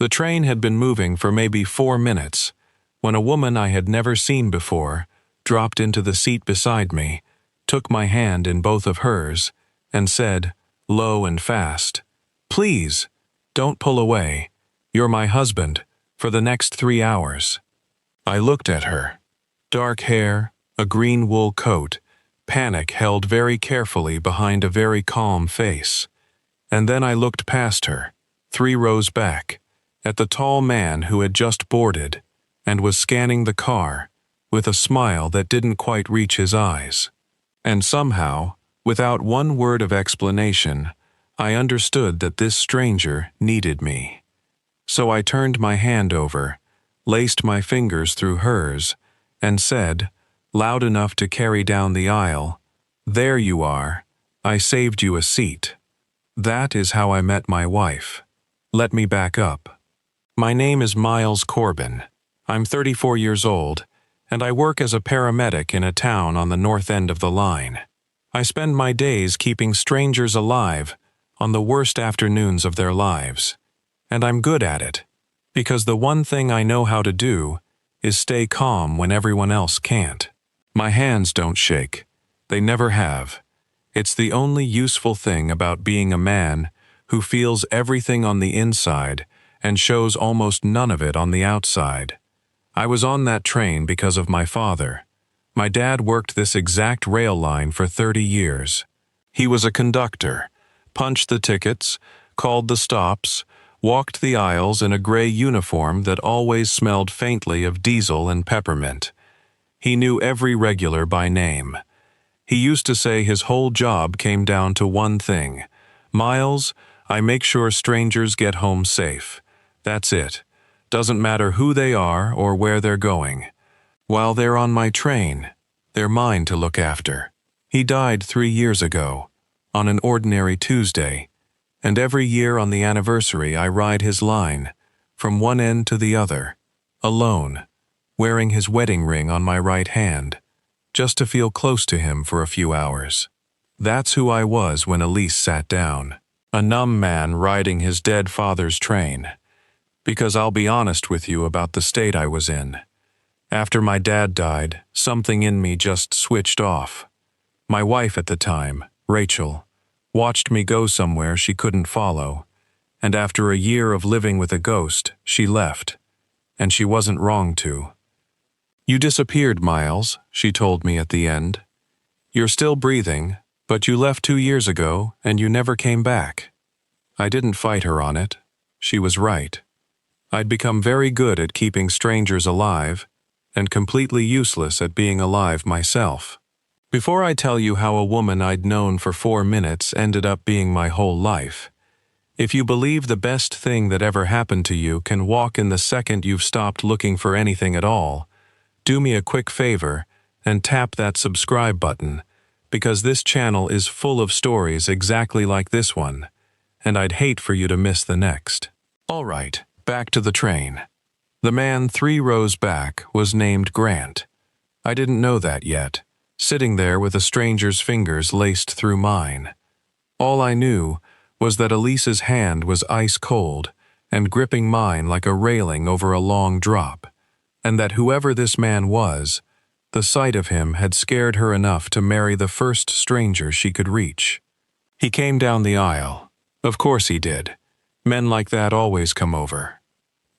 The train had been moving for maybe 4 minutes when a woman I had never seen before dropped into the seat beside me, took my hand in both of hers, and said, low and fast, "Please, don't pull away. You're my husband for the next 3 hours." I looked at her. Dark hair, a green wool coat, panic held very carefully behind a very calm face. And then I looked past her, 3 rows back, at the tall man who had just boarded and was scanning the car with a smile that didn't quite reach his eyes. And somehow, without one word of explanation, I understood that this stranger needed me. So I turned my hand over, laced my fingers through hers, and said, loud enough to carry down the aisle, "There you are. I saved you a seat." That is how I met my wife. Let me back up. My name is Miles Corbin. I'm 34 years old, and I work as a paramedic in a town on the north end of the line. I spend my days keeping strangers alive on the worst afternoons of their lives. And I'm good at it, because the one thing I know how to do is stay calm when everyone else can't. My hands don't shake. They never have. It's the only useful thing about being a man who feels everything on the inside and shows almost none of it on the outside. I was on that train because of my father. My dad worked this exact rail line for 30 years. He was a conductor, punched the tickets, called the stops, walked the aisles in a gray uniform that always smelled faintly of diesel and peppermint. He knew every regular by name. He used to say his whole job came down to one thing. "Miles, I make sure strangers get home safe. That's it. Doesn't matter who they are or where they're going. While they're on my train, they're mine to look after." He died 3 years ago, on an ordinary Tuesday, and every year on the anniversary I ride his line, from one end to the other, alone, wearing his wedding ring on my right hand, just to feel close to him for a few hours. That's who I was when Elise sat down, a numb man riding his dead father's train. Because I'll be honest with you about the state I was in. After my dad died, something in me just switched off. My wife at the time, Rachel, watched me go somewhere she couldn't follow, and after a year of living with a ghost, she left, and she wasn't wrong to. "You disappeared, Miles," she told me at the end. "You're still breathing, but you left 2 years ago and you never came back." I didn't fight her on it. She was right. I'd become very good at keeping strangers alive and completely useless at being alive myself. Before I tell you how a woman I'd known for 4 minutes ended up being my whole life, if you believe the best thing that ever happened to you can walk in the second you've stopped looking for anything at all, do me a quick favor and tap that subscribe button, because this channel is full of stories exactly like this one, and I'd hate for you to miss the next. All right. Back to the train. The man 3 rows back was named Grant. I didn't know that yet, sitting there with a stranger's fingers laced through mine. All I knew was that Elise's hand was ice cold and gripping mine like a railing over a long drop, and that whoever this man was, the sight of him had scared her enough to marry the first stranger she could reach. He came down the aisle. Of course he did. Men like that always come over.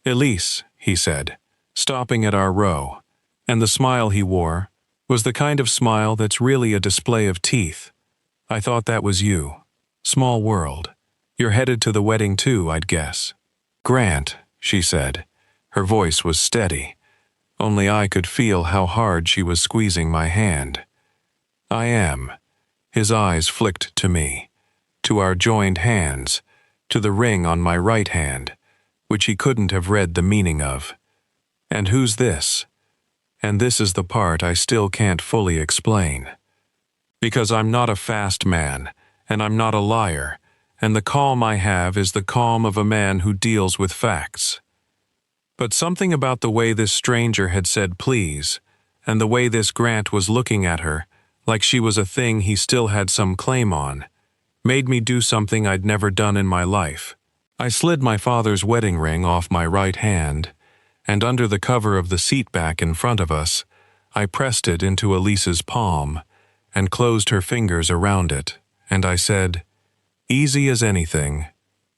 "Elise," he said, stopping at our row, and the smile he wore was the kind of smile that's really a display of teeth. "I thought that was you. Small world. You're headed to the wedding too, I'd guess." "Grant," she said. Her voice was steady. Only I could feel how hard she was squeezing my hand. "I am." His eyes flicked to me, to our joined hands, to the ring on my right hand, which he couldn't have read the meaning of. "And who's this?" And this is the part I still can't fully explain. Because I'm not a fast man, and I'm not a liar, and the calm I have is the calm of a man who deals with facts. But something about the way this stranger had said please, and the way this Grant was looking at her, like she was a thing he still had some claim on, made me do something I'd never done in my life. I slid my father's wedding ring off my right hand, and under the cover of the seat back in front of us, I pressed it into Elise's palm and closed her fingers around it, and I said, "Easy as anything.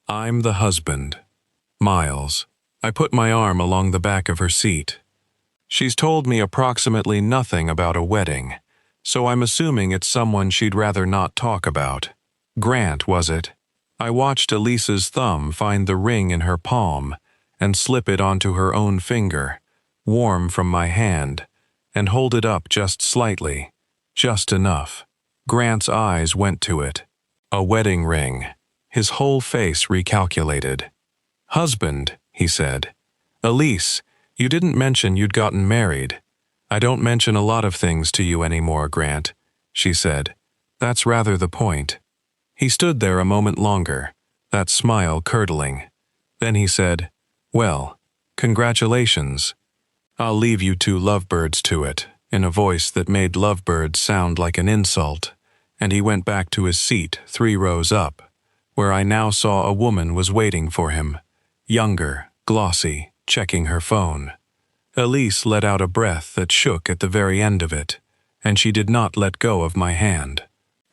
I'm the husband. Miles." I put my arm along the back of her seat. She's told me approximately nothing about a wedding, so I'm assuming it's someone she'd rather not talk about. Grant, was it? I watched Elisa's thumb find the ring in her palm and slip it onto her own finger, warm from my hand, and hold it up just slightly, just enough. Grant's eyes went to it. A wedding ring. His whole face recalculated. "Husband," he said. "Elise, you didn't mention you'd gotten married." "I don't mention a lot of things to you anymore, Grant," she said. "That's rather the point." He stood there a moment longer, that smile curdling. Then he said, "Well, congratulations. I'll leave you two lovebirds to it," in a voice that made lovebirds sound like an insult, and he went back to his seat 3 rows up, where I now saw a woman was waiting for him, younger, glossy, checking her phone. Elise let out a breath that shook at the very end of it, and she did not let go of my hand.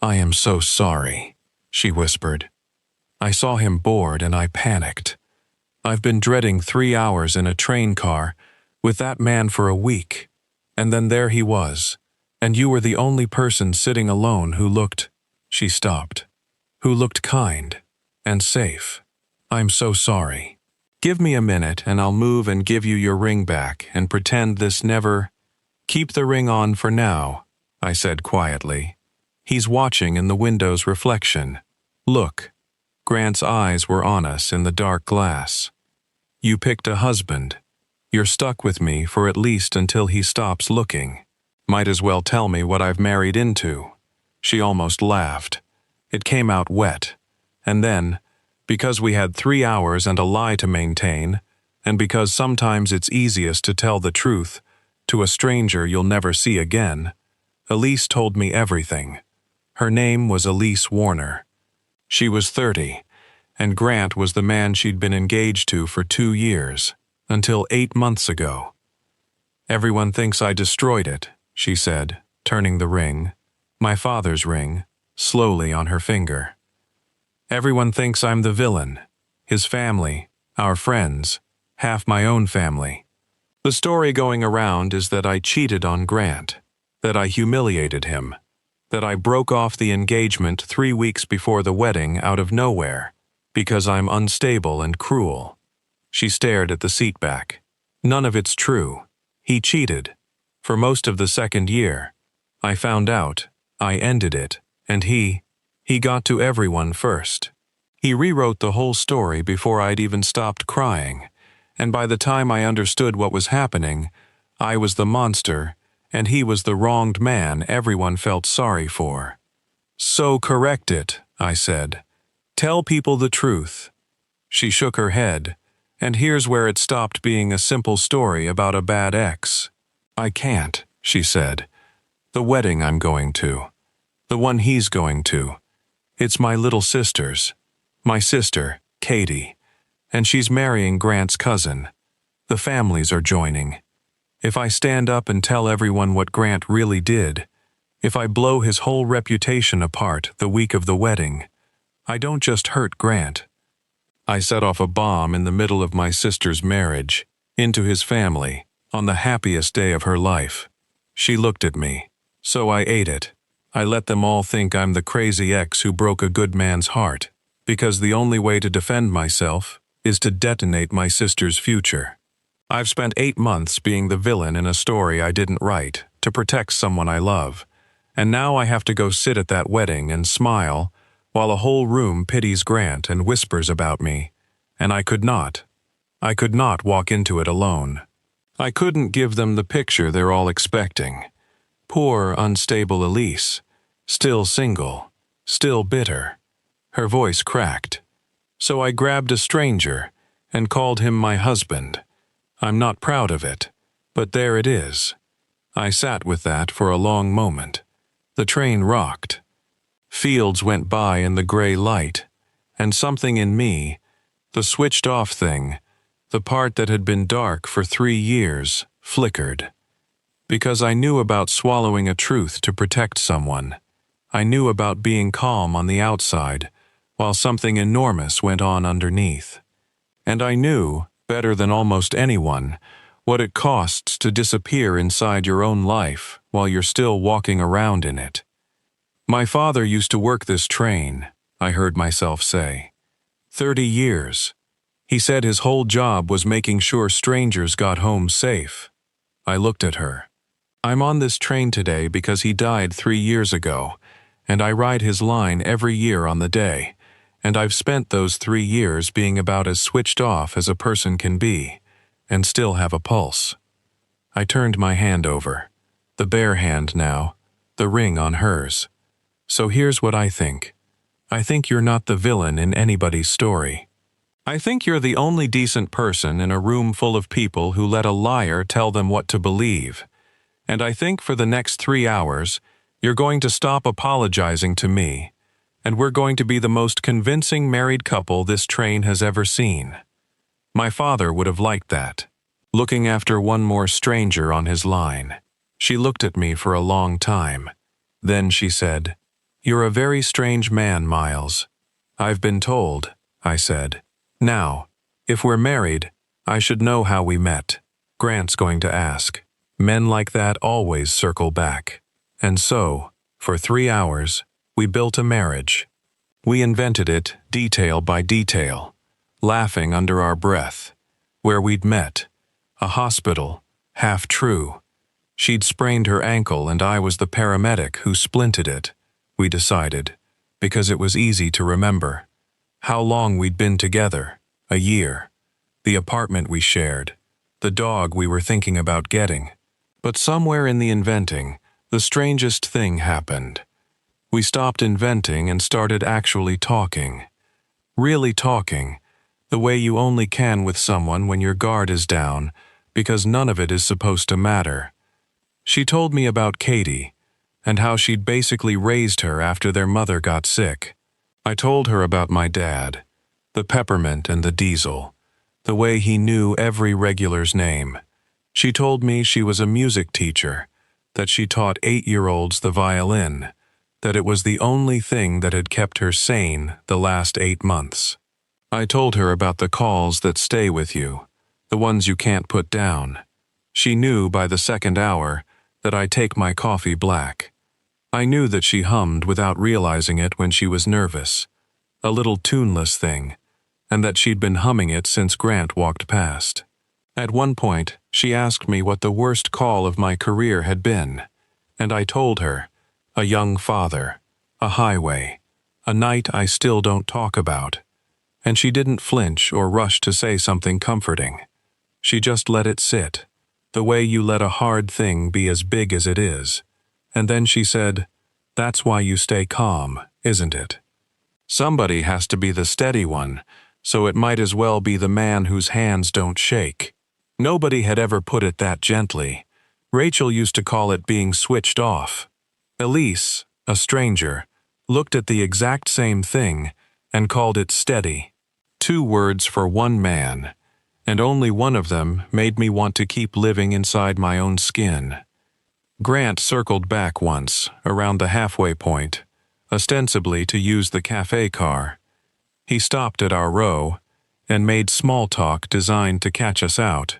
"I am so sorry," she whispered. I saw him bored and I panicked. I've been dreading 3 hours in a train car with that man for a week, and then there he was, and you were the only person sitting alone who looked— She stopped. Who looked kind and safe. "I'm so sorry. Give me a minute and I'll move and give you your ring back and pretend this never—" "Keep the ring on for now," I said quietly. "He's watching in the window's reflection. Look." Grant's eyes were on us in the dark glass. "You picked a husband. You're stuck with me for at least until he stops looking. Might as well tell me what I've married into." She almost laughed. It came out wet. And then, because we had 3 hours and a lie to maintain, and because sometimes it's easiest to tell the truth to a stranger you'll never see again, Elise told me everything. Her name was Elise Warner. She was 30, and Grant was the man she'd been engaged to for 2 years, until 8 months ago. "Everyone thinks I destroyed it," she said, turning the ring, my father's ring, slowly on her finger. "Everyone thinks I'm the villain. His family, our friends, half my own family. The story going around is that I cheated on Grant, that I humiliated him, that I broke off the engagement 3 weeks before the wedding out of nowhere, because I'm unstable and cruel." She stared at the seat back. "None of it's true. He cheated. For most of the 2nd year. I found out, I ended it, and he got to everyone first. He rewrote the whole story before I'd even stopped crying, and by the time I understood what was happening, I was the monster, and he was the wronged man everyone felt sorry for." "So correct it," I said. "Tell people the truth." She shook her head, and here's where it stopped being a simple story about a bad ex. "I can't," she said. "The wedding I'm going to. The one he's going to. It's my little sister's. My sister, Katie. And she's marrying Grant's cousin. The families are joining. If I stand up and tell everyone what Grant really did, if I blow his whole reputation apart the week of the wedding, I don't just hurt Grant. I set off a bomb in the middle of my sister's marriage, into his family, on the happiest day of her life." She looked at me. "So I ate it. I let them all think I'm the crazy ex who broke a good man's heart, because the only way to defend myself is to detonate my sister's future. I've spent 8 months being the villain in a story I didn't write, to protect someone I love, and now I have to go sit at that wedding and smile while a whole room pities Grant and whispers about me, and I could not walk into it alone. I couldn't give them the picture they're all expecting. Poor, unstable Elise, still single, still bitter." Her voice cracked. "So I grabbed a stranger and called him my husband. I'm not proud of it, but there it is." I sat with that for a long moment. The train rocked. Fields went by in the gray light, and something in me, The switched off thing, the part that had been dark for 3 years, flickered. Because I knew about swallowing a truth to protect someone. I knew about being calm on the outside, while something enormous went on underneath. And I knew, better than almost anyone, what it costs to disappear inside your own life while you're still walking around in it. My father used to work this train, I heard myself say. 30 years. He said his whole job was making sure strangers got home safe. I looked at her. I'm on this train today because he died 3 years ago, and I ride his line every year on the day, and I've spent those 3 years being about as switched off as a person can be, and still have a pulse. I turned my hand over, the bare hand now, the ring on hers. So here's what I think. I think you're not the villain in anybody's story. I think you're the only decent person in a room full of people who let a liar tell them what to believe. And I think for the next 3 hours, you're going to stop apologizing to me, and we're going to be the most convincing married couple this train has ever seen. My father would have liked that. Looking after one more stranger on his line. She looked at me for a long time. Then she said, "You're a very strange man, Miles." "I've been told," I said. "Now, if we're married, I should know how we met." Grant's going to ask. Men like that always circle back. And so, for 3 hours, we built a marriage. We invented it detail by detail, laughing under our breath. Where we'd met. A hospital, half true. She'd sprained her ankle and I was the paramedic who splinted it, we decided, because it was easy to remember. How long we'd been together, a year. The apartment we shared. The dog we were thinking about getting. But somewhere in the inventing, the strangest thing happened. We stopped inventing and started actually talking. Really talking, the way you only can with someone when your guard is down, because none of it is supposed to matter. She told me about Katie, and how she'd basically raised her after their mother got sick. I told her about my dad, the peppermint and the diesel, the way he knew every regular's name. She told me she was a music teacher, that she taught 8-year-olds the violin, that it was the only thing that had kept her sane the last 8 months. I told her about the calls that stay with you, the ones you can't put down. She knew by the second hour that I take my coffee black. I knew that she hummed without realizing it when she was nervous, a little tuneless thing, and that she'd been humming it since Grant walked past. At one point, she asked me what the worst call of my career had been, and I told her, a young father, a highway, a night I still don't talk about. And she didn't flinch or rush to say something comforting. She just let it sit, the way you let a hard thing be as big as it is. And then she said, "That's why you stay calm, isn't it? Somebody has to be the steady one, so it might as well be the man whose hands don't shake." Nobody had ever put it that gently. Rachel used to call it being switched off. Elise, a stranger, looked at the exact same thing and called it steady. 2 words for one man, and only one of them made me want to keep living inside my own skin. Grant circled back once, around the halfway point, ostensibly to use the cafe car. He stopped at our row and made small talk designed to catch us out.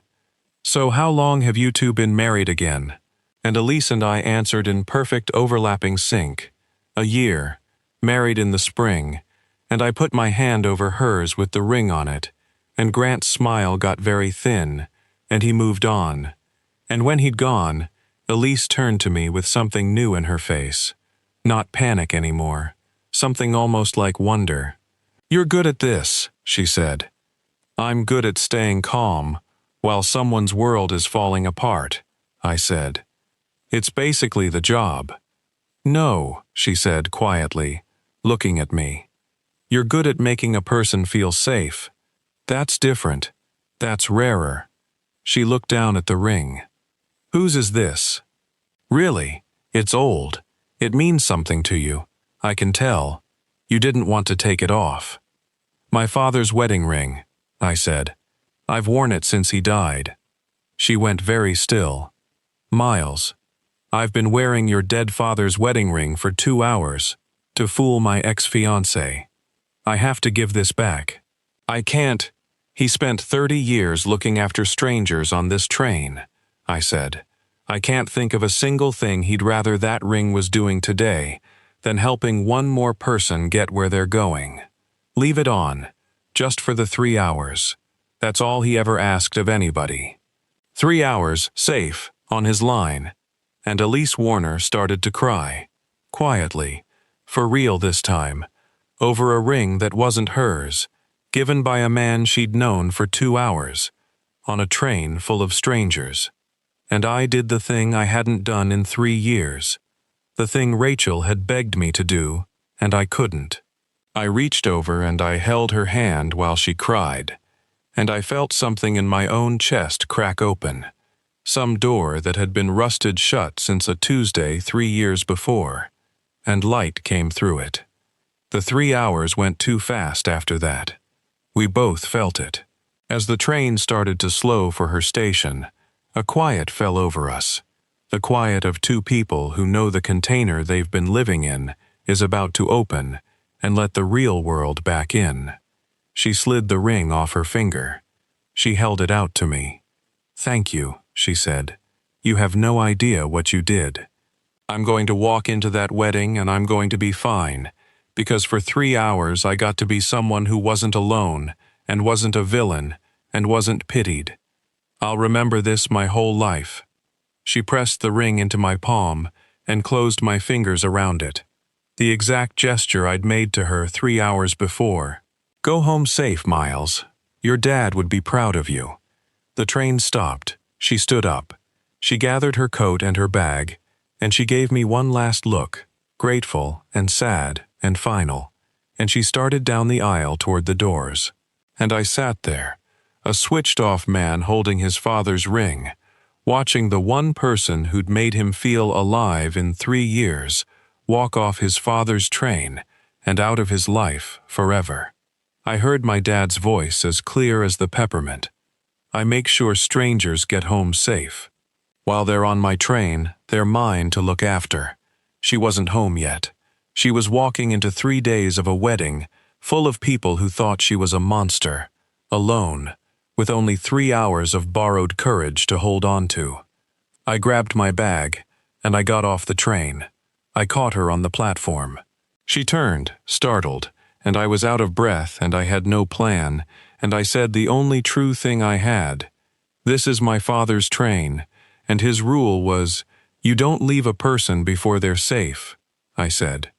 "So how long have you two been married again?" And Elise and I answered in perfect overlapping sync. "A year, married in the spring," and I put my hand over hers with the ring on it, and Grant's smile got very thin, and he moved on. And when he'd gone, Elise turned to me with something new in her face. Not panic anymore, something almost like wonder. "You're good at this," she said. "I'm good at staying calm while someone's world is falling apart," I said. "It's basically the job." "No," she said quietly, looking at me. "You're good at making a person feel safe. That's different. That's rarer." She looked down at the ring. "Whose is this?" "Really, it's old. It means something to you. I can tell. You didn't want to take it off." My father's wedding ring, I said. I've worn it since he died. She went very still. Miles, I've been wearing your dead father's wedding ring for 2 hours to fool my ex-fiancé. I have to give this back. I can't. He spent 30 years looking after strangers on this train, I said. I can't think of a single thing he'd rather that ring was doing today than helping one more person get where they're going. Leave it on, just for the 3 hours. That's all he ever asked of anybody. 3 hours, safe, on his line. And Elise Warner started to cry. Quietly. For real this time. Over a ring that wasn't hers, given by a man she'd known for 2 hours, on a train full of strangers. And I did the thing I hadn't done in 3 years. The thing Rachel had begged me to do, and I couldn't. I reached over and I held her hand while she cried, and I felt something in my own chest crack open. Some door that had been rusted shut since a Tuesday 3 years before, and light came through it. The 3 hours went too fast after that. We both felt it. As the train started to slow for her station, a quiet fell over us. The quiet of two people who know the container they've been living in is about to open and let the real world back in. She slid the ring off her finger. She held it out to me. "Thank you," she said. "You have no idea what you did. I'm going to walk into that wedding and I'm going to be fine, because for 3 hours I got to be someone who wasn't alone, and wasn't a villain, and wasn't pitied. I'll remember this my whole life." She pressed the ring into my palm and closed my fingers around it. The exact gesture I'd made to her 3 hours before. "Go home safe, Miles. Your dad would be proud of you." The train stopped. She stood up. She gathered her coat and her bag, and she gave me one last look, grateful and sad and final, and she started down the aisle toward the doors. And I sat there, a switched-off man holding his father's ring, watching the one person who'd made him feel alive in 3 years walk off his father's train and out of his life forever. I heard my dad's voice as clear as the peppermint. "I make sure strangers get home safe. While they're on my train, they're mine to look after." She wasn't home yet. She was walking into 3 days of a wedding full of people who thought she was a monster, alone, with only 3 hours of borrowed courage to hold on to. I grabbed my bag, and I got off the train. I caught her on the platform. She turned, startled, and I was out of breath and I had no plan, and I said the only true thing I had. "This is my father's train, and his rule was, you don't leave a person before they're safe," I said.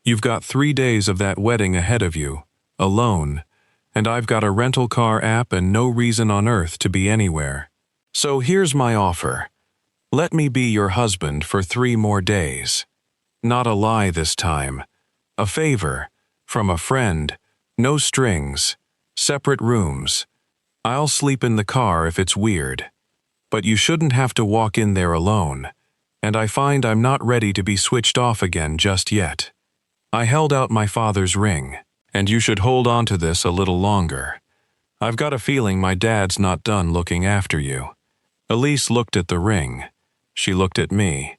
"You've got 3 days of that wedding ahead of you, alone, and I've got a rental car app and no reason on earth to be anywhere. So here's my offer. Let me be your husband for 3 more days. Not a lie this time. A favor, from a friend, no strings, separate rooms. I'll sleep in the car if it's weird. But you shouldn't have to walk in there alone, and I find I'm not ready to be switched off again just yet. I held out my father's ring, and you should hold on to this a little longer. I've got a feeling my dad's not done looking after you." Elise looked at the ring. She looked at me,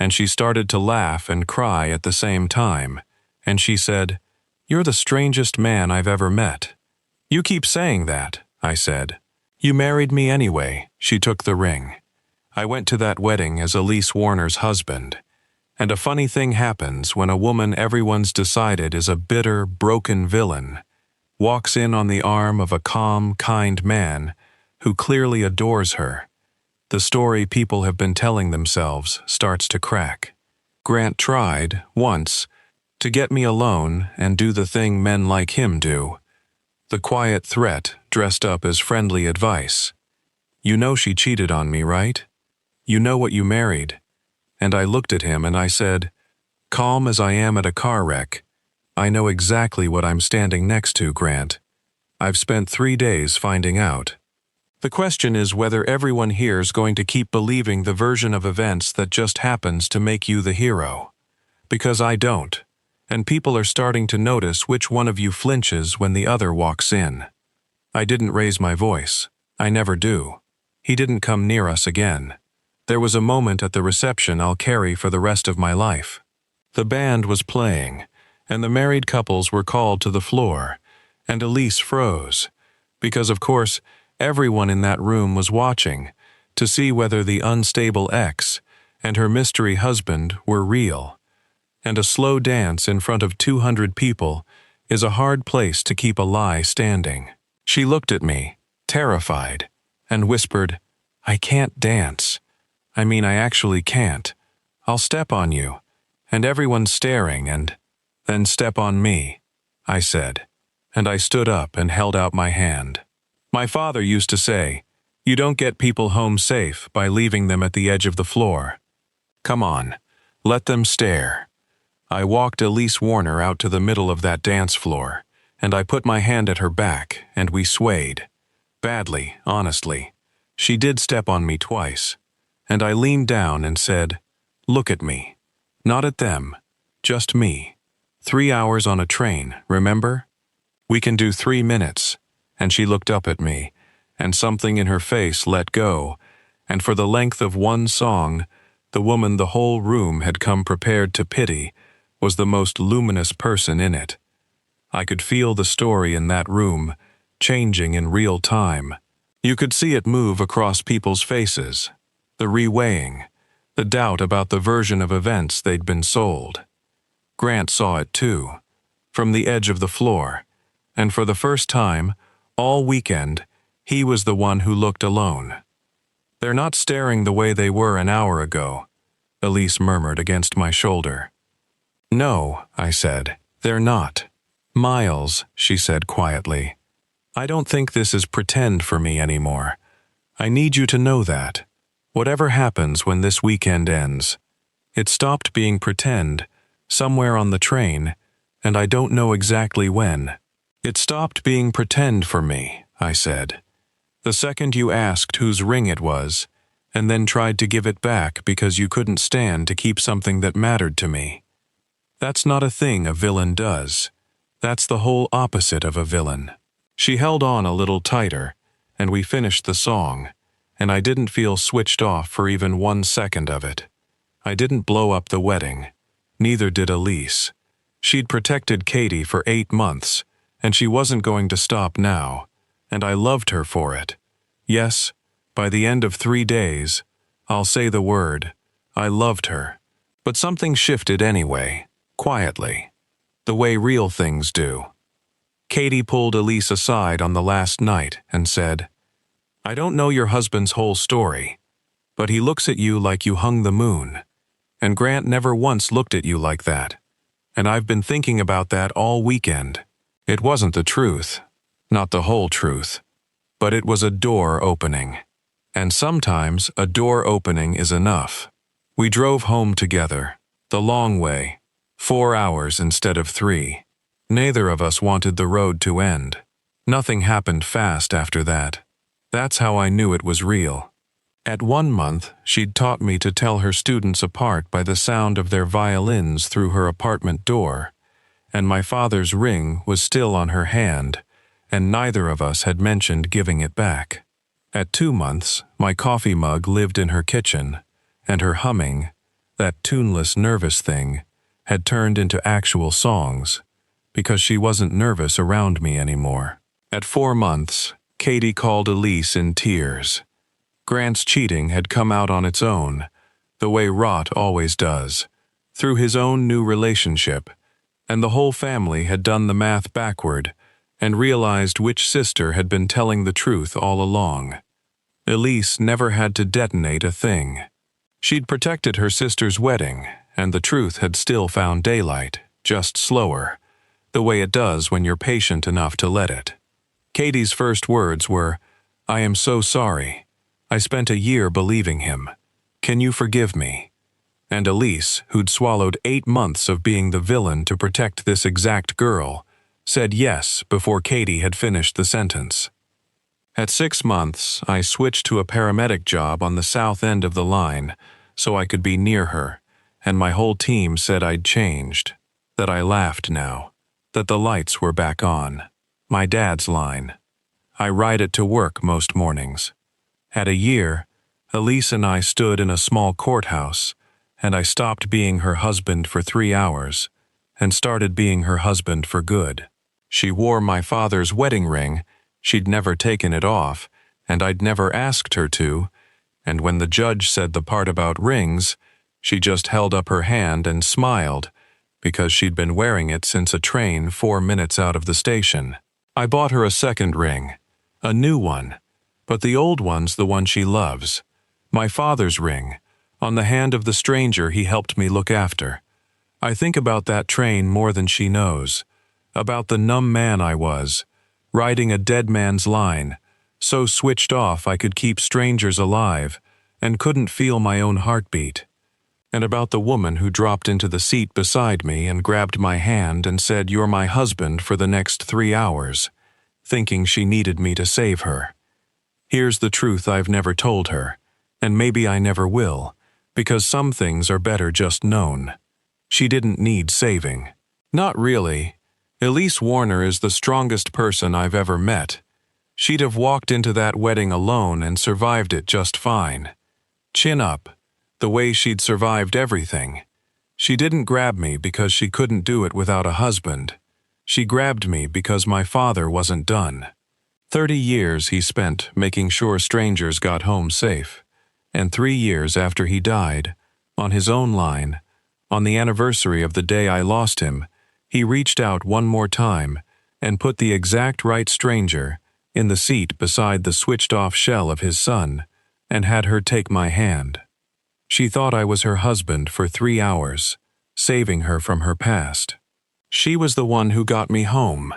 and she started to laugh and cry at the same time, and she said, "You're the strangest man I've ever met." "You keep saying that," I said. "You married me anyway." She took the ring. I went to that wedding as Elise Warner's husband. And a funny thing happens when a woman everyone's decided is a bitter, broken villain walks in on the arm of a calm, kind man who clearly adores her. The story people have been telling themselves starts to crack. Grant tried, once, to get me alone and do the thing men like him do. The quiet threat dressed up as friendly advice. "You know she cheated on me, right? You know what you married." And I looked at him and I said, "Calm as I am at a car wreck, I know exactly what I'm standing next to, Grant. I've spent 3 days finding out. The question is whether everyone here's going to keep believing the version of events that just happens to make you the hero. Because I don't. and people are starting to notice which one of you flinches when the other walks in. I didn't raise my voice. I never do. He didn't come near us again. There was a moment at the reception I'll carry for the rest of my life. The band was playing, and the married couples were called to the floor, and Elise froze, because of course everyone in that room was watching to see whether the unstable ex and her mystery husband were real. And a slow dance in front of 200 people is a hard place to keep a lie standing. She looked at me, terrified, and whispered, "I can't dance. I mean, I actually can't. I'll step on you, and everyone's staring, and then step on me," I said, and I stood up and held out my hand. My father used to say, "You don't get people home safe by leaving them at the edge of the floor. Come on, let them stare." I walked Elise Warner out to the middle of that dance floor, and I put my hand at her back, and we swayed. Badly, honestly. She did step on me twice, and I leaned down and said, "Look at me. Not at them, just me. 3 hours on a train, remember? We can do 3 minutes." And she looked up at me, and something in her face let go, and for the length of one song, the woman the whole room had come prepared to pity was the most luminous person in it. I could feel the story in that room, changing in real time. You could see it move across people's faces, the reweighing, the doubt about the version of events they'd been sold. Grant saw it too, from the edge of the floor, and for the first time, all weekend, he was the one who looked alone. "They're not staring the way they were an hour ago," Elise murmured against my shoulder. "No," I said, "they're not." "Miles," she said quietly, "I don't think this is pretend for me anymore. I need you to know that. Whatever happens when this weekend ends, it stopped being pretend somewhere on the train, and I don't know exactly when. It stopped being pretend for me," I said, "the second you asked whose ring it was, and then tried to give it back because you couldn't stand to keep something that mattered to me. That's not a thing a villain does. That's the whole opposite of a villain." She held on a little tighter, and we finished the song, and I didn't feel switched off for even 1 second of it. I didn't blow up the wedding. Neither did Elise. She'd protected Katie for 8 months, and she wasn't going to stop now, and I loved her for it. Yes, by the end of 3 days, I'll say the word, I loved her. But something shifted anyway, quietly, the way real things do. Katie pulled Elise aside on the last night and said, "I don't know your husband's whole story, but he looks at you like you hung the moon, and Grant never once looked at you like that. And I've been thinking about that all weekend. It wasn't the truth, not the whole truth, but it was a door opening. And sometimes a door opening is enough." We drove home together, the long way, 4 hours instead of 3. Neither of us wanted the road to end. Nothing happened fast after that. That's how I knew it was real. At 1 month, she'd taught me to tell her students apart by the sound of their violins through her apartment door, and my father's ring was still on her hand, and neither of us had mentioned giving it back. At 2 months, my coffee mug lived in her kitchen, and her humming, that tuneless, nervous thing, had turned into actual songs, because she wasn't nervous around me anymore. At 4 months, Katie called Elise in tears. Grant's cheating had come out on its own, the way rot always does, through his own new relationship, and the whole family had done the math backward and realized which sister had been telling the truth all along. Elise never had to detonate a thing. She'd protected her sister's wedding, and the truth had still found daylight, just slower, the way it does when you're patient enough to let it. Katie's first words were, "I am so sorry. I spent a year believing him. Can you forgive me?" And Elise, who'd swallowed 8 months of being the villain to protect this exact girl, said yes before Katie had finished the sentence. At 6 months, I switched to a paramedic job on the south end of the line so I could be near her, and my whole team said I'd changed. that I laughed now, that the lights were back on. My dad's line. I ride it to work most mornings. At a year, Elise and I stood in a small courthouse, and I stopped being her husband for 3 hours and started being her husband for good. She wore my father's wedding ring. She'd never taken it off, and I'd never asked her to, and when the judge said the part about rings, she just held up her hand and smiled, because she'd been wearing it since a train 4 minutes out of the station. I bought her a second ring, a new one, but the old one's the one she loves. My father's ring, on the hand of the stranger he helped me look after. I think about that train more than she knows, about the numb man I was, riding a dead man's line, so switched off I could keep strangers alive and couldn't feel my own heartbeat, and about the woman who dropped into the seat beside me and grabbed my hand and said, "You're my husband for the next 3 hours," thinking she needed me to save her. Here's the truth I've never told her, and maybe I never will, because some things are better just known. She didn't need saving. Not really. Elise Warner is the strongest person I've ever met. She'd have walked into that wedding alone and survived it just fine. Chin up, the way she'd survived everything. She didn't grab me because she couldn't do it without a husband. She grabbed me because my father wasn't done. 30 years he spent making sure strangers got home safe, and 3 years after he died, on his own line, on the anniversary of the day I lost him, he reached out one more time and put the exact right stranger in the seat beside the switched-off shell of his son and had her take my hand. She thought I was her husband for 3 hours, saving her from her past. She was the one who got me home.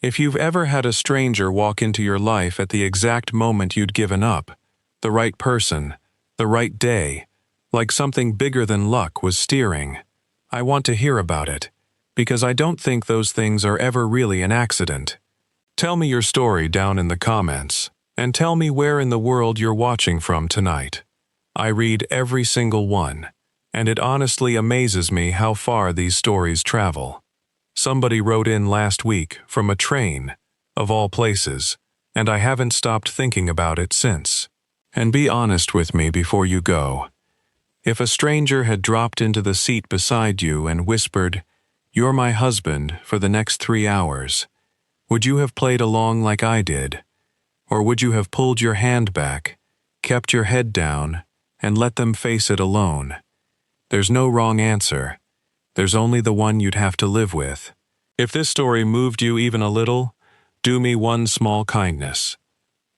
If you've ever had a stranger walk into your life at the exact moment you'd given up, the right person, the right day, like something bigger than luck was steering, I want to hear about it, because I don't think those things are ever really an accident. Tell me your story down in the comments, and tell me where in the world you're watching from tonight. I read every single one, and it honestly amazes me how far these stories travel. Somebody wrote in last week from a train, of all places, and I haven't stopped thinking about it since. And be honest with me before you go. If a stranger had dropped into the seat beside you and whispered, "You're my husband for the next 3 hours," would you have played along like I did? Or would you have pulled your hand back, kept your head down, and let them face it alone? There's no wrong answer. There's only the one you'd have to live with. If this story moved you even a little, do me one small kindness.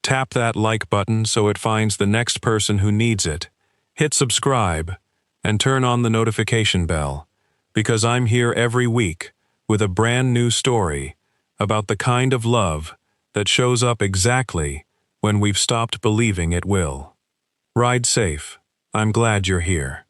Tap that like button so it finds the next person who needs it. Hit subscribe and turn on the notification bell, because I'm here every week with a brand new story about the kind of love that shows up exactly when we've stopped believing it will. Ride safe. I'm glad you're here.